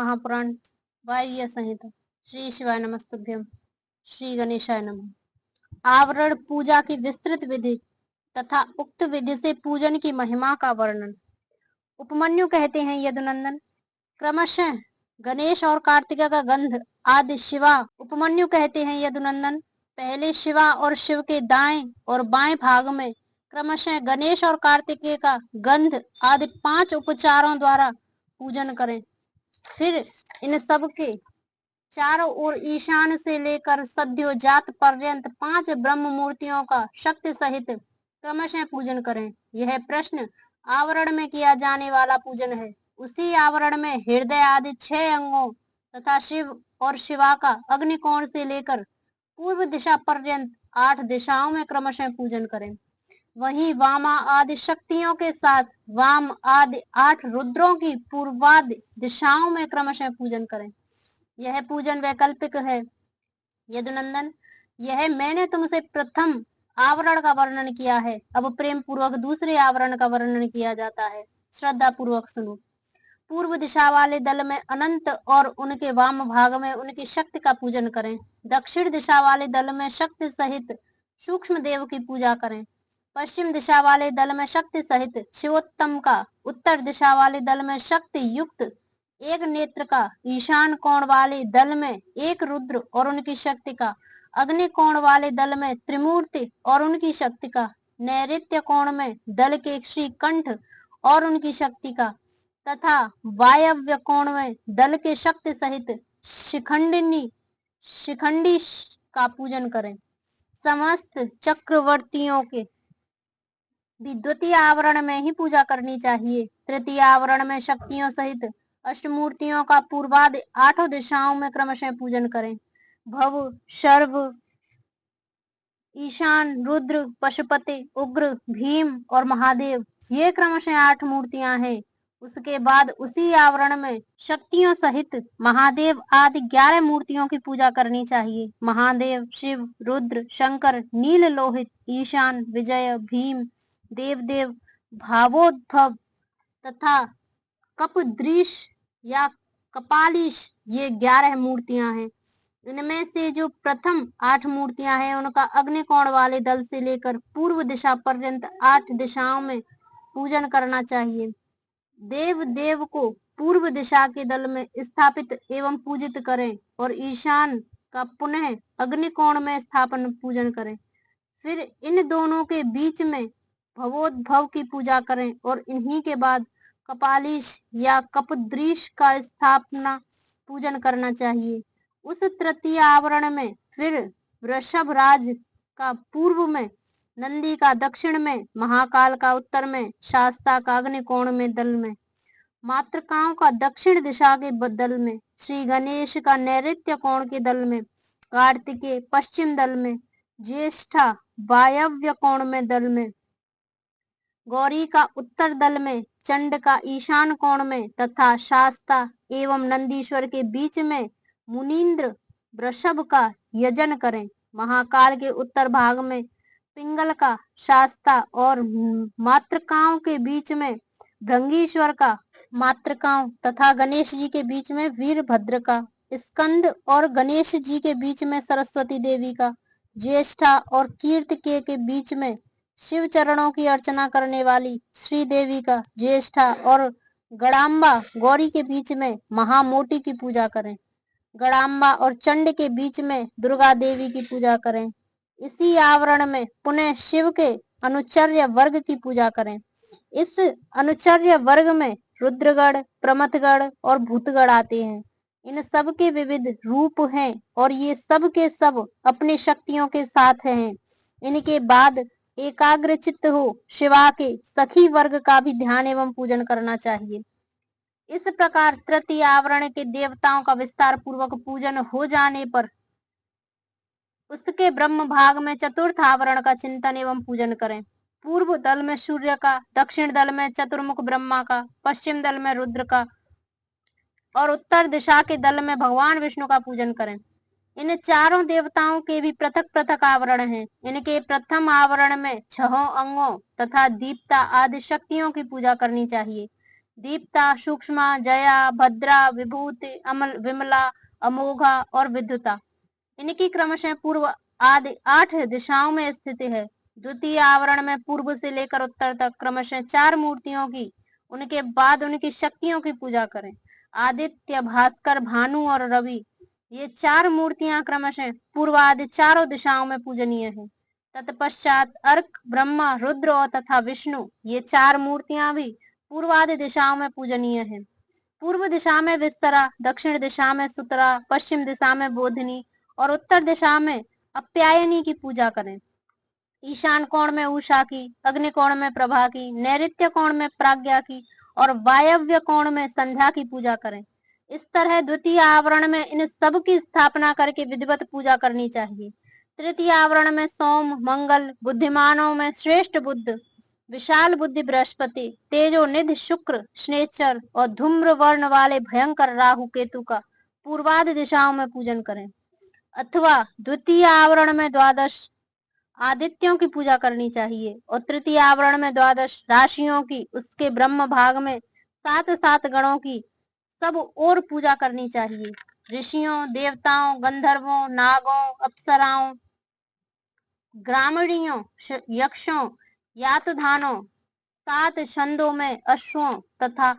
महापुराण वायव्य संहिता। श्री शिवाय नमस्तुभ्यम। श्री गणेशाय नमः। आवरण पूजा की विस्तृत विधि तथा उक्त विधि से पूजन की महिमा का वर्णन। उपमन्यु कहते हैं, यदुनंदन, क्रमशः गणेश और कार्तिका का गंध आदि शिवा। उपमन्यु कहते हैं, यदुनंदन, पहले शिवा और शिव के दाएं और बाएं भाग में क्रमशः गणेश और कार्तिकेय का गंध आदि 5 उपचारों द्वारा पूजन करें। फिर इन सब के चारों ओर ईशान से लेकर सद्योजात पर्यंत 5 ब्रह्म मूर्तियों का शक्ति सहित क्रमशः पूजन करें। यह प्रश्न आवरण में किया जाने वाला पूजन है। उसी आवरण में हृदय आदि 6 अंगों तथा शिव और शिवा का अग्निकोण से लेकर पूर्व दिशा पर्यंत 8 दिशाओं में क्रमशः पूजन करें। वहीं वामा आदि शक्तियों के साथ वाम आदि 8 रुद्रों की पूर्वादि दिशाओं में क्रमशः पूजन करें। यह पूजन वैकल्पिक है। यदुनंदन, यह मैंने तुमसे प्रथम आवरण का वर्णन किया है। अब प्रेम पूर्वक दूसरे आवरण का वर्णन किया जाता है। श्रद्धा पूर्वक सुनो। पूर्व दिशा वाले दल में अनंत और उनके वाम भाग में उनकी शक्ति का पूजन करें। दक्षिण दिशा वाले दल में शक्ति सहित सूक्ष्म देव की पूजा करें। पश्चिम दिशा वाले दल में शक्ति सहित शिवोत्तम का, उत्तर दिशा वाले दल में शक्ति युक्त एक नेत्र का, ईशान कोण वाले दल में एक रुद्र और उनकी शक्ति का, अग्नि कोण वाले दल में त्रिमूर्ति और उनकी शक्ति का, नैऋत्य कोण में दल के श्री कंठ और उनकी शक्ति का, तथा वायव्य कोण में दल के शक्ति सहित शिखंडी का पूजन करें। समस्त चक्रवर्तियों के भी द्वितीय आवरण में ही पूजा करनी चाहिए। तृतीय आवरण में शक्तियों सहित अष्टमूर्तियों का पूर्वादि 8 दिशाओं में क्रमशः पूजन करें। भव, शर्व, ईशान, रुद्र, पशुपति, उग्र, भीम और महादेव, ये क्रमशः 8 मूर्तियां हैं। उसके बाद उसी आवरण में शक्तियों सहित महादेव आदि 11 मूर्तियों की पूजा करनी चाहिए। महादेव, शिव, रुद्र, शंकर, नील लोहित, ईशान, विजय, भीम, देवदेव, भावोद्भव तथा कपदृश या कपालीश, ये 11 मूर्तियां हैं। इनमें से जो प्रथम 8 मूर्तियां हैं उनका अग्निकोण वाले दल से लेकर पूर्व दिशा पर्यंत 8 दिशाओं में पूजन करना चाहिए। देव देव को पूर्व दिशा के दल में स्थापित एवं पूजित करें और ईशान का पुनः अग्निकोण में स्थापन पूजन करें। फिर इन दोनों के बीच में भवोद्भव की पूजा करें और इन्हीं के बाद कपालीश या कपदृश का स्थापना पूजन करना चाहिए। उस तृतीय आवरण में फिर वृषभ राज का पूर्व में, नंदी का दक्षिण में, महाकाल का उत्तर में, शास्ता का अग्निकोण में दल में, मातृकाओं का दक्षिण दिशा के दल में, श्री गणेश का नैऋत्य कोण के दल में, कार्तिकेय पश्चिम दल में, ज्येष्ठा वायव्य कोण में दल में, गौरी का उत्तर दल में, चंड का ईशान कोण में तथा शास्ता एवं नंदीश्वर के बीच में मुनीन्द्र वृषभ का यजन करें। महाकाल के उत्तर भाग में पिंगल का, शास्ता और मातृकाओं के बीच में भृंगीश्वर का, मातृकाओं तथा गणेश जी के बीच में वीरभद्र का, स्कंद और गणेश जी के बीच में सरस्वती देवी का, ज्येष्ठा और कीर्तिकेय के बीच में शिव चरणों की अर्चना करने वाली श्री देवी का, ज्येष्ठा और गणाम्बा गौरी के बीच में महामोटी की पूजा करें। गणाम्बा और चंड के बीच में दुर्गा देवी की पूजा करें। इसी आवरण में पुनः शिव के अनुचर्य वर्ग की पूजा करें। इस अनुचर्य वर्ग में रुद्रगण, प्रमथगण और भूतगण आते हैं। इन सब के विविध रूप हैं और ये सब के सब अपनी शक्तियों के साथ हैं। इनके बाद एकाग्र चित्त हो शिवा के सखी वर्ग का भी ध्यान एवं पूजन करना चाहिए। इस प्रकार तृतीय आवरण के देवताओं का विस्तार पूर्वक पूजन हो जाने पर उसके ब्रह्म भाग में चतुर्थ आवरण का चिंतन एवं पूजन करें। पूर्व दल में सूर्य का, दक्षिण दल में चतुर्मुख ब्रह्मा का, पश्चिम दल में रुद्र का और उत्तर दिशा के दल में भगवान विष्णु का पूजन करें। इन चारों देवताओं के भी पृथक पृथक आवरण हैं। इनके प्रथम आवरण में 6 अंगों तथा दीप्ता आदि शक्तियों की पूजा करनी चाहिए। दीप्ता, सूक्ष्मा, जया, भद्रा, विभूति, अमल, विमला, अमोघा और विद्युता। इनकी क्रमशः पूर्व आदि 8 दिशाओं में स्थित है। द्वितीय आवरण में पूर्व से लेकर उत्तर तक क्रमशः 4 मूर्तियों की, उनके बाद उनकी शक्तियों की पूजा करें। आदित्य, भास्कर, भानु और रवि, ये 4 मूर्तियां क्रमशः पूर्व आदि चारों दिशाओं में पूजनीय है। तत्पश्चात अर्क, ब्रह्मा, रुद्र और तथा विष्णु, ये 4 मूर्तियां भी पूर्व आदि दिशाओं में पूजनीय है। पूर्व दिशा में विस्तरा, दक्षिण दिशा में सुतरा, पश्चिम दिशा में बोधनी और उत्तर दिशा में अप्यायनी की पूजा करें। ईशान कोण में उषा की, अग्नि कोण में प्रभा की, नैऋत्य कोण में प्राज्ञा की और वायव्य कोण में संध्या की पूजा करें। इस तरह द्वितीय आवरण में इन सब की स्थापना करके विधिवत पूजा करनी चाहिए। तृतीय आवरण में सोम, मंगल, बुद्धिमानों में श्रेष्ठ बुद्ध, विशाल बुद्धि बृहस्पति, तेजो निधि शुक्र, शनेचर और धूम्र वर्ण वाले भयंकर राहु केतु का पूर्वादि दिशाओं में पूजन करें। अथवा द्वितीय आवरण में 12 आदित्यों की पूजा करनी चाहिए और तृतीय आवरण में 12 राशियों की, उसके ब्रह्म भाग में 7 गणों की सब और पूजा करनी चाहिए। ऋषियों, देवताओं, गंधर्वों, नागों, अप्सराओं, ग्रामणियों, यक्षों, यातुधानों, 7 छंदों में अश्वों तथा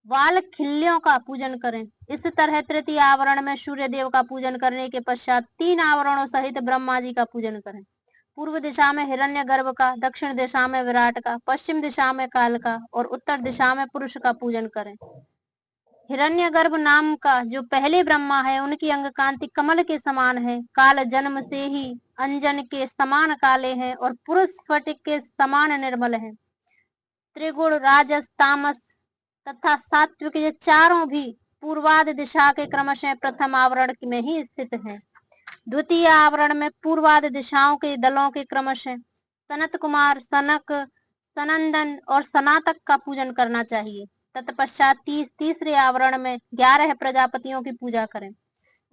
वालखिल्यों का पूजन करें। इस तरह तृतीय आवरण में सूर्य देव का पूजन करने के पश्चात 3 आवरणों सहित ब्रह्मा जी का पूजन करें। पूर्व दिशा में हिरण्यगर्भ का, दक्षिण दिशा में विराट का, पश्चिम दिशा में काल का और उत्तर दिशा में पुरुष का पूजन करें। हिरण्यगर्भ नाम का जो पहले ब्रह्मा है, उनकी अंग कांति कमल के समान है। काल जन्म से ही अंजन के समान काले हैं और पुरुष स्फटिक के समान निर्मल है। त्रिगुण, राजस, तामस तथा सात्विक, ये चारों भी पूर्वाद दिशा के क्रमशः प्रथम आवरण में ही स्थित हैं। द्वितीय आवरण में पूर्वाद दिशाओं के दलों के क्रमशः सनत कुमार, सनक, सनंदन और सनातक का पूजन करना चाहिए। तत्पश्चात तीसरे आवरण में 11 प्रजापतियों की पूजा करें।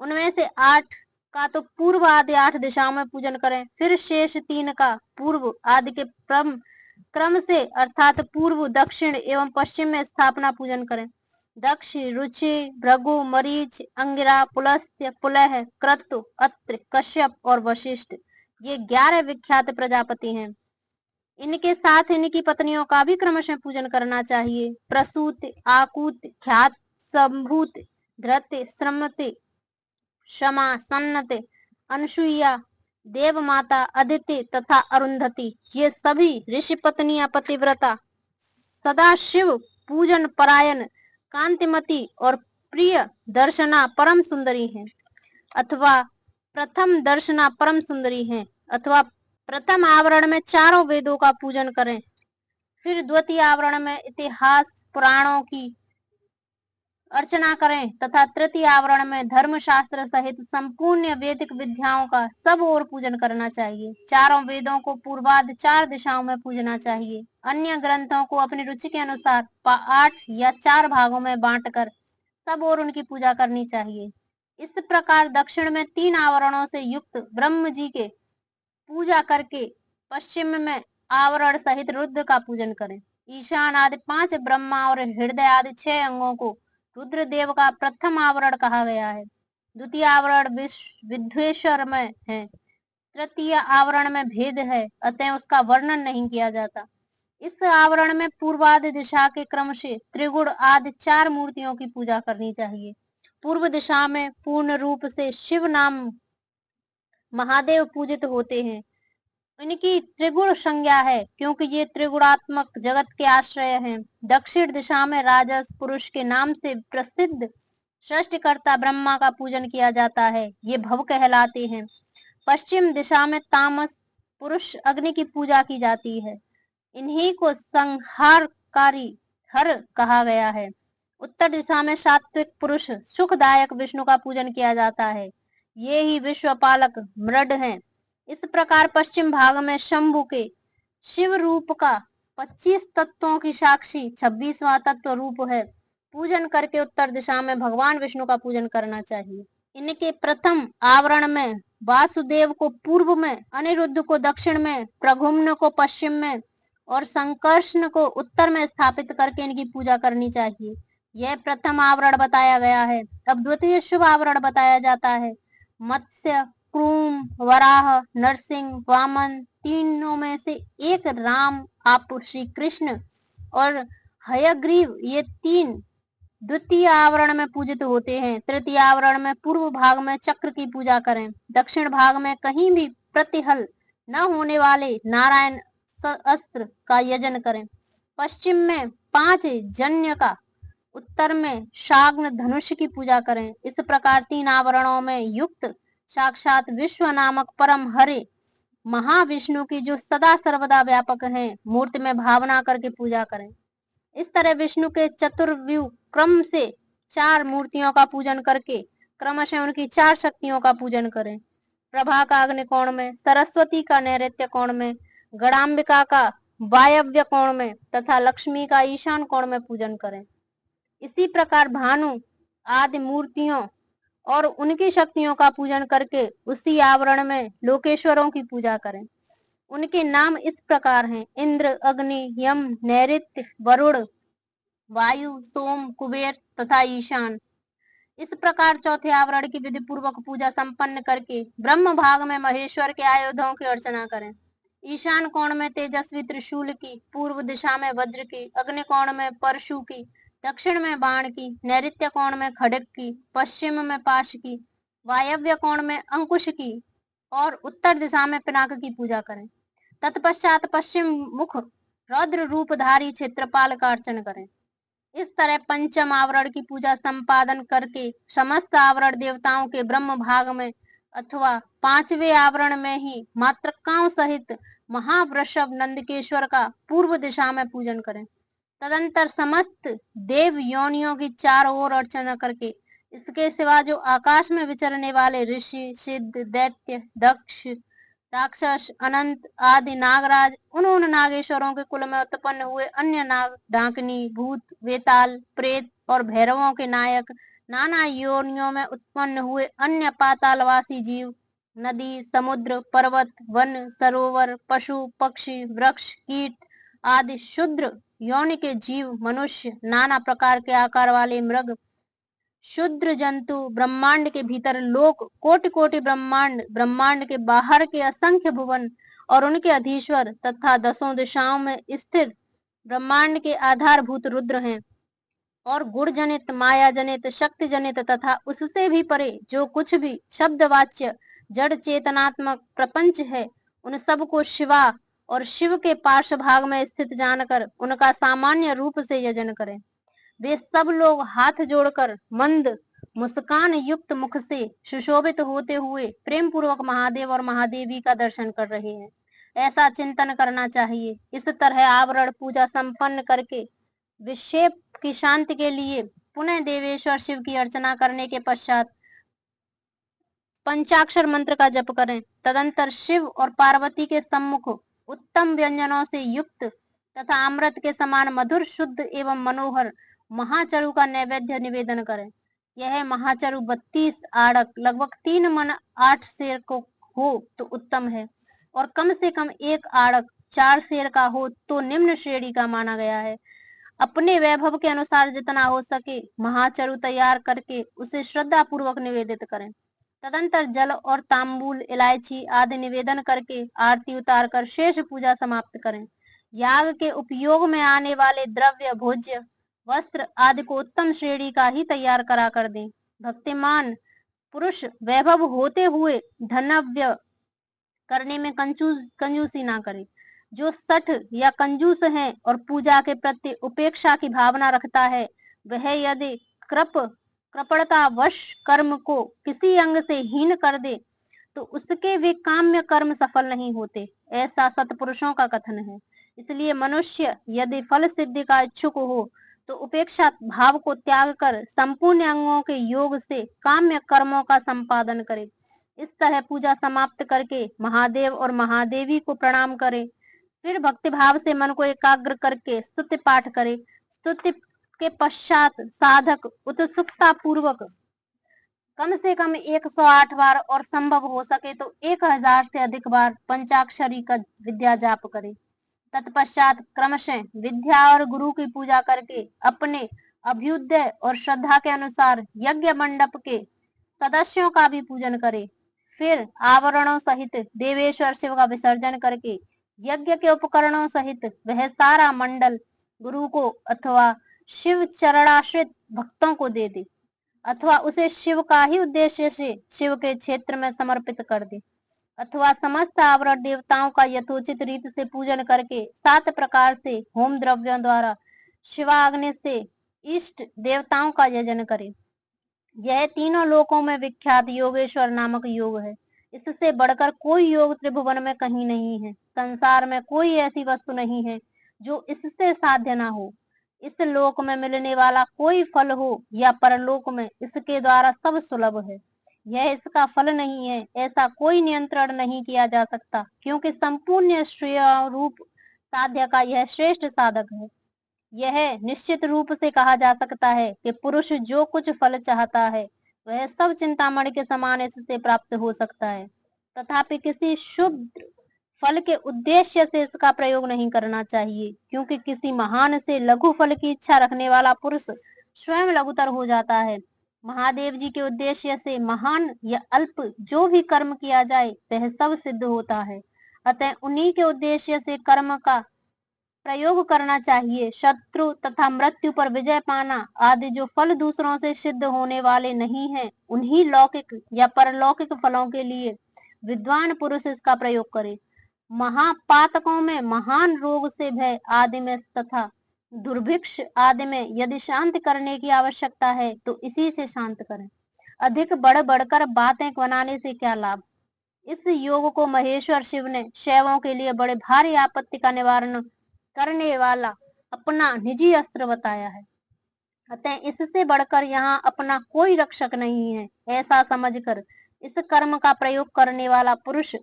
उनमें से 8 का तो पूर्व आदि 8 दिशाओं में पूजन करें, फिर शेष 3 का पूर्व आदि के क्रम से अर्थात पूर्व, दक्षिण एवं पश्चिम में स्थापना पूजन करें। दक्ष, रुचि, भृगु, मरीच, अंगिरा, पुलस्त्य, पुलह, क्रतु, अत्रि, कश्यप और वशिष्ठ, ये 11 विख्यात प्रजापति हैं। इनके साथ इनकी पत्नियों का भी क्रमशः पूजन करना चाहिए। प्रसूत, आकूत, ख्यात, संभूत, धृत, श्रमते, क्षमा, सन्नते, अनुसुईया, देव माता, अदिति तथा अरुंधति, ये सभी ऋषि पत्नियां पतिव्रता, सदा शिव पूजन परायण, कांतिमती और प्रिय दर्शना परम सुंदरी हैं। अथवा प्रथम दर्शना परम सुंदरी हैं। अथवा प्रथम आवरण में चारों वेदों का पूजन करें, फिर द्वितीय आवरण में इतिहास पुराणों की अर्चना करें तथा तृतीय आवरण में धर्मशास्त्र सहित संपूर्ण वैदिक विद्याओं का सब और पूजन करना चाहिए। चारों वेदों को पूर्वाद 4 दिशाओं में पूजना चाहिए। अन्य ग्रंथों को अपनी रुचि के अनुसार 8 या 4 भागों में बांटकर सब और उनकी पूजा करनी चाहिए। इस प्रकार दक्षिण में 3 आवरणों से युक्त ब्रह्म जी के पूजा करके पश्चिम में आवरण सहित रुद्र का पूजन करें। ईशान आदि 5 ब्रह्मा और हृदय आदि 6 अंगों को रुद्रदेव का प्रथम आवरण कहा गया है। द्वितीय आवरण विद्वेश्वर में है। तृतीय आवरण में भेद है, अतः उसका वर्णन नहीं किया जाता। इस आवरण में पूर्वादि दिशा के क्रम से त्रिगुण आदि 4 मूर्तियों की पूजा करनी चाहिए। पूर्व दिशा में पूर्ण रूप से शिव नाम महादेव पूजित होते हैं। इनकी त्रिगुण संज्ञा है क्योंकि ये त्रिगुणात्मक जगत के आश्रय हैं। दक्षिण दिशा में राजस पुरुष के नाम से प्रसिद्ध सृष्टिकर्ता ब्रह्मा का पूजन किया जाता है, ये भव कहलाते हैं। पश्चिम दिशा में तामस पुरुष अग्नि की पूजा की जाती है, इन्हीं को संहारकारी हर कहा गया है। उत्तर दिशा में सात्विक पुरुष सुखदायक विष्णु का पूजन किया जाता है, ये ही विश्वपालक मृड हैं। इस प्रकार पश्चिम भाग में शंभु के शिव रूप का 25 तत्वों की साक्षी 26वां तत्व रूप है पूजन करके उत्तर दिशा में भगवान विष्णु का पूजन करना चाहिए। इनके प्रथम आवरण में वासुदेव को पूर्व में, अनिरुद्ध को दक्षिण में, प्रघुम्न को पश्चिम में और संकर्षण को उत्तर में स्थापित करके इनकी पूजा करनी चाहिए। यह प्रथम आवरण बताया गया है। अब द्वितीय शुभ आवरण बताया जाता है। मत्स्य, कूर्म, वराह, नरसिंह, वामन, तीनों में से एक राम, आप श्री कृष्ण और हयग्रीव, ये तीन द्वितीय आवरण में पूजित होते हैं। तृतीय आवरण में पूर्व भाग में चक्र की पूजा करें। दक्षिण भाग में कहीं भी प्रतिहल न होने वाले नारायण अस्त्र का यजन करें। पश्चिम में 5 जन्य का, उत्तर में शाग्न धनुष की पूजा करें। इस प्रकार 3 आवरणों में युक्त साक्षात विश्व नामक परम हरे महाविष्णु की, जो सदा सर्वदा व्यापक हैं, मूर्ति में भावना करके पूजा करें। इस तरह विष्णु के चतुर्व्यूह क्रम से 4 मूर्तियों का पूजन करके क्रमशः उनकी 4 शक्तियों का पूजन करें। प्रभा का अग्नि कोण में, सरस्वती का नैऋत्य कोण में, गणाम्बिका का वायव्य कोण में तथा लक्ष्मी का ईशान कोण में पूजन करें। इसी प्रकार भानु आदि मूर्तियों और उनकी शक्तियों का पूजन करके उसी आवरण में लोकेश्वरों की पूजा करें। उनके नाम इस प्रकार हैं: इंद्र, अग्नि, यम, नैऋत्य, वरुण, वायु, सोम, कुबेर तथा ईशान। इस प्रकार चौथे आवरण की विधि पूर्वक पूजा संपन्न करके ब्रह्म भाग में महेश्वर के आयुधों की अर्चना करें। ईशान कोण में तेजस्वी त्रिशूल की, पूर्व दिशा में वज्र की, अग्नि कोण में परशु की, दक्षिण में बाण की, नैऋत्य कोण में खड्ग की, पश्चिम में पाश की, वायव्य कोण में अंकुश की और उत्तर दिशा में पिनाक की पूजा करें। तत्पश्चात पश्चिम मुख रौद्र रूपधारी क्षेत्रपाल का अर्चन करें। इस तरह पंचम आवरण की पूजा संपादन करके समस्त आवरण देवताओं के ब्रह्म भाग में अथवा 5वें आवरण में ही मातृकाओं सहित महावृषभ नंदकेश्वर का पूर्व दिशा में पूजन करें। तदंतर समस्त देव योनियों की 4 ओर अर्चना करके इसके सिवा जो आकाश में विचरने वाले ऋषि, सिद्ध, दैत्य, दक्ष, राक्षस, अनंत आदि नागराज, उन नागेश्वरों के कुल में उत्पन्न हुए अन्य नाग, डाकनी, भूत, वेताल, प्रेत और भैरवों के नायक, नाना योनियों में उत्पन्न हुए अन्य पातालवासी जीव, नदी, समुद्र, पर्वत, वन, सरोवर, पशु, पक्षी, वृक्ष, कीट आदि शुद्र योनि के जीव, मनुष्य, नाना प्रकार के आकार वाले मृग, शुद्र जंतु, ब्रह्मांड के भीतर लोक, कोटि कोटि ब्रह्मांड, ब्रह्मांड के बाहर के असंख्य भुवन और उनके अधीश्वर तथा 10 दिशाओं में स्थिर ब्रह्मांड के आधारभूत रुद्र हैं, और गुण जनित, माया जनित, शक्ति जनित तथा उससे भी परे जो कुछ भी शब्दवाच्य जड़ चेतनात्मक प्रपंच है, उन सब को शिवा और शिव के पार्श्व भाग में स्थित जानकर उनका सामान्य रूप से यजन करें। वे सब लोग हाथ जोड़कर मंद मुस्कान युक्त मुख से सुशोभित होते हुए प्रेम पूर्वक महादेव और महादेवी का दर्शन कर रहे हैं, ऐसा चिंतन करना चाहिए। इस तरह आवरण पूजा संपन्न करके विक्षेप की शांति के लिए पुनः देवेश्वर शिव की अर्चना करने के पश्चात पंचाक्षर मंत्र का जप करें। तदंतर शिव और पार्वती के सम्मुख उत्तम व्यंजनों से युक्त तथा अमृत के समान मधुर, शुद्ध एवं मनोहर महाचरु का नैवेद्य निवेदन करें। यह महाचरु 32 आड़क लगभग 3 मन 8 सेर को हो तो उत्तम है, और कम से कम 1 आड़क 4 सेर का हो तो निम्न श्रेणी का माना गया है। अपने वैभव के अनुसार जितना हो सके महाचरु तैयार करके उसे श्रद्धा पूर्वक निवेदित करें। तदंतर जल और तांबूल, इलायची आदि निवेदन करके आरती उतारकर शेष पूजा समाप्त करें। याग के उपयोग में आने वाले द्रव्य, भोज्य, वस्त्र आदि को उत्तम श्रेणी का ही तैयार करा कर दें। भक्तिमान पुरुष वैभव होते हुए धनव्य करने में कंजूसी ना करे। जो सठ या कंजूस है और पूजा के प्रति उपेक्षा की भावना रखता है, वह यदि कृपणतावश कर्म को किसी अंग से हीन कर दे तो उसके वे काम्य कर्म सफल नहीं होते, ऐसा सत्पुरुषों का कथन है। इसलिए मनुष्य यदि फल सिद्धि का इच्छुक हो तो उपेक्षा भाव को त्याग कर संपूर्ण अंगों के योग से काम्य कर्मों का संपादन करे। इस तरह पूजा समाप्त करके महादेव और महादेवी को प्रणाम करे। फिर भक्ति भाव से मन को एकाग्र करके स्तुति पाठ करे। स्तुति के पश्चात साधक उत्सुकता पूर्वक कम से कम 108 बार और संभव हो सके तो 1000 से अधिक बार पंचाक्षरी का विद्या जाप करे। तत्पश्चात क्रमशः विद्या और गुरु की पूजा करके अपने अभ्युदय और श्रद्धा के अनुसार यज्ञ मंडप के सदस्यों का भी पूजन करे। फिर आवरणों सहित देवेश्वर शिव का विसर्जन करके यज्ञ के उपकरणों सहित वह सारा मंडल गुरु को अथवा शिव चरणाश्रित भक्तों को दे दे, अथवा उसे शिव का ही उद्देश्य से शिव के क्षेत्र में समर्पित कर दे, अथवा समस्त आवरण देवताओं का यथोचित रीत से पूजन करके 7 प्रकार से होम द्रव्यों द्वारा शिवाग्नि से इष्ट देवताओं का यजन करे। यह तीनों लोकों में विख्यात योगेश्वर नामक योग है। इससे बढ़कर कोई योग त्रिभुवन में कहीं नहीं है। संसार में कोई ऐसी वस्तु नहीं है जो इससे साध्य ना हो। इस लोक में मिलने वाला कोई फल हो या परलोक में, इसके द्वारा सब सुलभ है। यह इसका फल नहीं है, ऐसा कोई नियंत्रण नहीं किया जा सकता, क्योंकि संपूर्ण श्रेय रूप साध्य का यह श्रेष्ठ साधक है। यह निश्चित रूप से कहा जा सकता है कि पुरुष जो कुछ फल चाहता है वह सब चिंतामणि के समान इससे प्राप्त हो सकता है, तथापि किसी शुभ फल के उद्देश्य से इसका प्रयोग नहीं करना चाहिए, क्योंकि किसी महान से लघु फल की इच्छा रखने वाला पुरुष स्वयं लघुतर हो जाता है। महादेव जी के उद्देश्य से महान या अल्प जो भी कर्म किया जाए वह सब सिद्ध होता है। अतः उन्हीं के उद्देश्य से कर्म का प्रयोग करना चाहिए। शत्रु तथा मृत्यु पर विजय पाना आदि जो फल दूसरों से सिद्ध होने वाले नहीं हैं, उन्हीं लौकिक या परलौकिक फलों के लिए विद्वान पुरुष इसका प्रयोग करे। महापातकों में महान रोग से भय आदि में तथा दुर्भिक्ष आदि में यदि शांत करने की आवश्यकता है तो इसी से शांत करें। अधिक बढ़ बढ़कर बातें बनाने से क्या लाभ। इस योग को महेश्वर शिव ने शैवों के लिए बड़े भारी आपत्ति का निवारण करने वाला अपना निजी अस्त्र बताया है। अतः इससे बढ़कर यहाँ अपना कोई रक्षक नहीं है। ऐसा समझकर इस कर्म का प्रयोग करने वाला पुरुष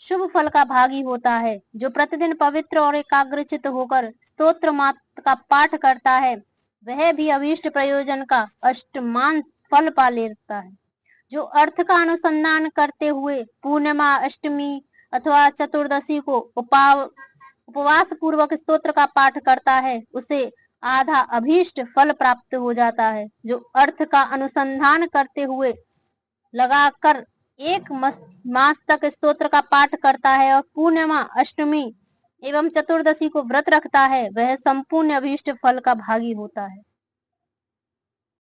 शुभ फल का भागी होता है। जो प्रतिदिन पवित्र और एकाग्रचित होकर स्तोत्र मात्र का पाठ करता है वह भी अभीष्ट प्रयोजन का अष्टमांश फल पा लेता है। जो अर्थ का अनुसंधान करते हुए पूर्णिमा, अष्टमी अथवा चतुर्दशी को उपवास पूर्वक स्तोत्र का पाठ करता है उसे आधा अभीष्ट फल प्राप्त हो जाता है। जो अर्थ का अनुसंधान करते हुए लगाकर 1 मास तक स्तोत्र का पाठ करता है और पूर्णिमा, अष्टमी एवं चतुर्दशी को व्रत रखता है वह संपूर्ण अभीष्ट फल का भागी होता है।